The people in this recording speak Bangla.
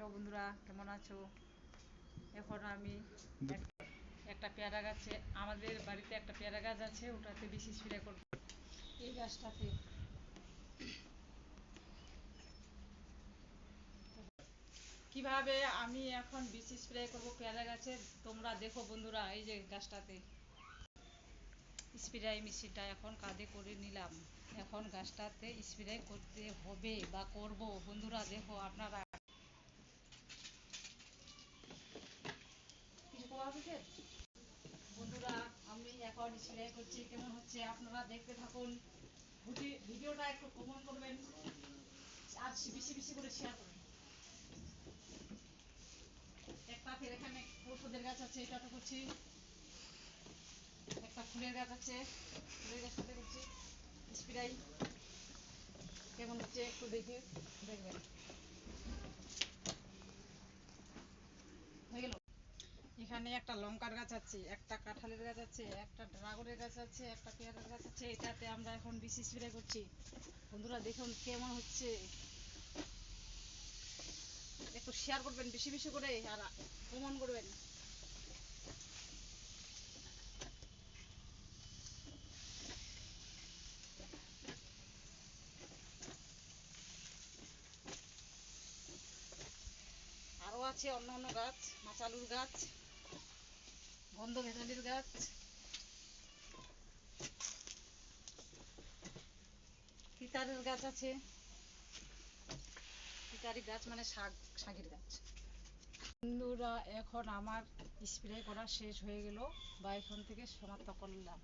হ্যালো বন্ধুরা, কেমন আছো? এখন আমি একটা পেয়ারা গাছে, আমাদের বাড়িতে একটা পেয়ারা গাছ আছে, ওটাতে বেশি স্প্রে করব। এই গাছটাতে কিভাবে আমি এখন বেশি স্প্রে করব পেয়ারা গাছে, তোমরা দেখো বন্ধুরা। এই যে গাছটাতে স্প্রে মেশিনটা এখন কাঁধে করে নিলাম। এখন গাছটাতে স্প্রে করতে হবে বা করব। বন্ধুরা দেখো, আপনারা কিছু করা হচ্ছে। বন্ধুরা, আমি এখন স্প্রে করছি, কেমন হচ্ছে আপনারা দেখতে থাকুন। ভিডিওটা একটু কমেন্ট করবেন আর বেশি বেশি করে শেয়ার করবেন। একটা ফের এখানে ওষুধের গাছ আছে, এটাতে করছি। একটা ফুলের গাছ আছে, ফুলের গাছটাতে করছি স্প্রে। কেমন হচ্ছে একটু দেখে দেখবেন। হয়ে গেল। এখানে একটা লঙ্কার গাছ আছে, একটা কাঁঠালের গাছ আছে, একটা ড্রাগনের গাছ আছে, একটা পেয়ারার গাছ আছে। এটাতে আমরা এখন বেশি স্প্রে করছি। বন্ধুরা দেখুন কেমন হচ্ছে, একটু শেয়ার করবেন বেশি বেশি করে আর কমেন্ট করবেন। আরও আছে অন্যান্য গাছ, মাচালুর গাছ, গন্ধ ভেদালির গাছ, তিতারের গাছ আছে। তিতারি গাছ মানে শাকের গাছ। বন্ধুরা, এখন আমার স্প্রে করা শেষ হয়ে গেল বা এখান থেকে সমাপ্ত করলাম।